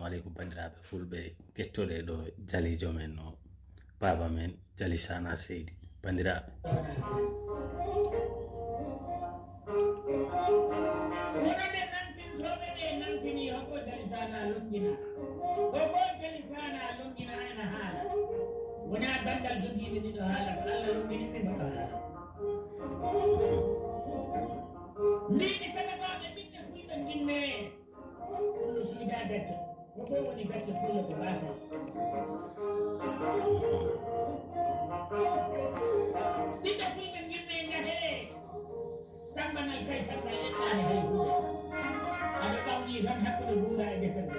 aleykum bandiraɓe fulɓe kettoɗe ɗo jalijo men o baba men Jali Sana Seydi bandiraɓe wona bandal jogiiɓe ɗiɗo haala ko Allah lumbini ɓe mbaɗo haala mbimi sababaɓe ɓiɓɓe fulɓe ndinne fullo suuda gacce koko woni gacce fullo ko basal ɓiɓɓe fulɓe ndinne jahe tambanal kay sabbal eɗɗani hay hunde aɓe ɓamɗi tan hakkude gunda e defere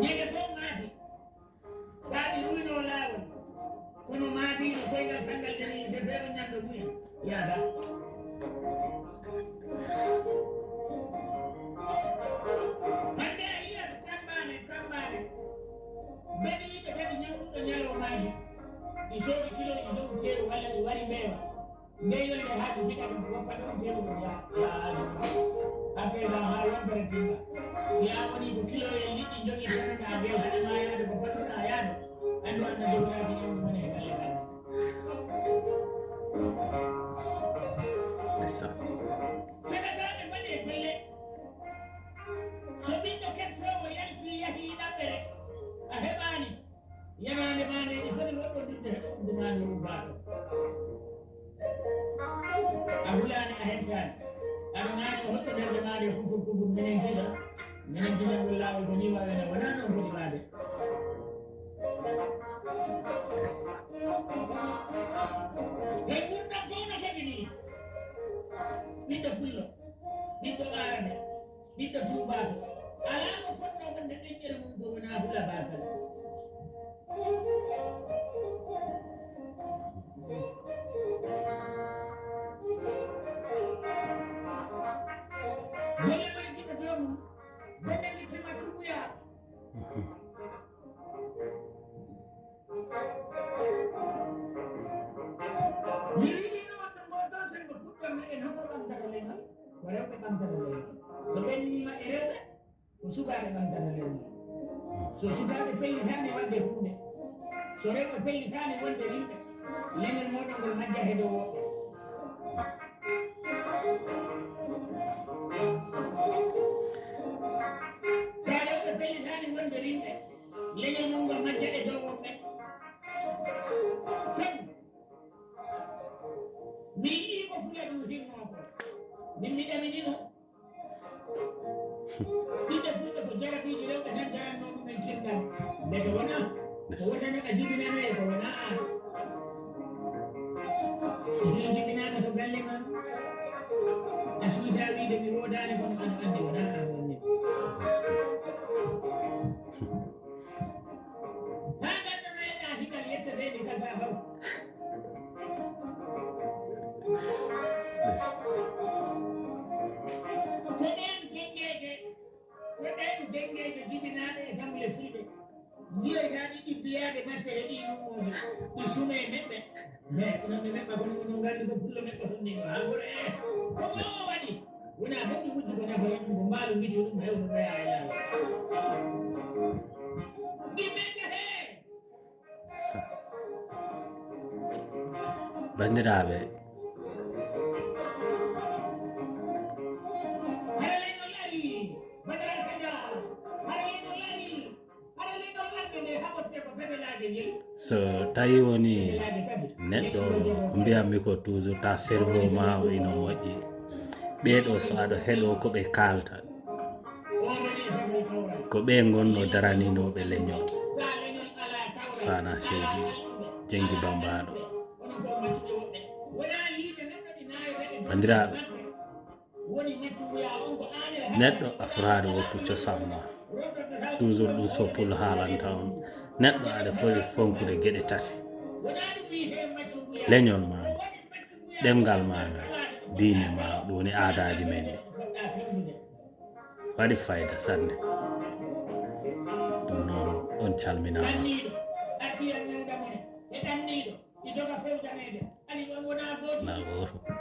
ñande fof maati taaɗi ruyno laawol kono maatiino koygal sangal deni defeero ñamdo mumen yaada hande a yiyata tambane mbeɗe yiɓe kadi ñawɗuɗo ñalowmaji ɗi soodi kiloji dow teeru walla ɗi wari mbeewa mbeyolde haaji fiɗa ɗum woppa ɗon teeru ɗum yaaji affaire ha yontere timma si a woni ko kiloyel liɗɗi jogui tanata a bew haɗa ma yaade ko fottoɗa yaade andu anna dewtaji ñamdu men e galle hande sagataɓe mbaɗe golle so ɓiɗɗo kettowo yalti yahi ɗaɓɓere a heɓani yanade maneji foti woɗɗodurde heɗo uddumani ubbaɗo a hulani a hensani aɗa naani o hoɗɗo ɓerde maɗe kufur minen gisa ɗum laawol ko ni wawene wona noon foti waade e gurdam fof no foti ni ɓiɗɗo pullo ɓiɗɗo arane ɓiɗɗo tubaako ala ko fotno wonde ɗeƴƴere mum ko wona hula basal golle mbaɗi jiɗɗotoo mum golle gittima tuɓuya mi wiino wonɗo ngoto sen ko puɗɗorno en homo ɓamtata leñol ko rewɓe ɓamtata leñol so ɓennima e rewɓe ko sukaaɓe ɓamtata leñol so sukaaɓe pellitani wadde hunde so rewɓe pellitani wonde yimɓe leñol moɗon ngol majjate dow woɓɓe ta rewɓe pellitani wonde yimɓe leñol mum ngol majjate dow woɓɓe sabu mi yii ko fula ɗum hirno ko min mi ɗaminino ɓiɓɓe fulɓe ko jarabiiji rewɓe tan jaranno ɗumen kirɗam mbete wona ko wonano a jibinano e ko wona an ni jibinama to galle ma a suuta wiide mi wodani kono an andi wona an wonni ha ganɗanoyeɗa higal yettetede kasa faw ko ɗen dengeje jibinaɗe e gamle fulɓe jiyoytaɗi ɗibbiyade masere ɗi numoji ɗi sume meɓɓe mais onon mi meɓɓa kono onon gandi ko pullo meɓɓa tonnino hakkore komo waɗi wona fof ɗi wujji ko nafore ɗum ko mbaalu miccu ɗum hewno ɗoya e laawol ɗimmeje he bandiraɓe so tawi woni neɗɗo ko mbiyammi ko toujours ta cerveau ma o ino moƴƴi ɓeɗo so aɗa heeɗo koɓe kalta ko ɓe gonno daraninoɓe leñol Sana Seydi Jenggi Bambaɗo bandiraɓe neɗɗo a fotaɗo woppu cosaan ma toujours ɗum so pullo haalanta on neɗɗo aɗa foti fonkude gueɗe tati leñol maga ɗemgal maga diine ma ɗum woni aadaji men ɗi waɗi fayida sanne ɗum noon on calminama goto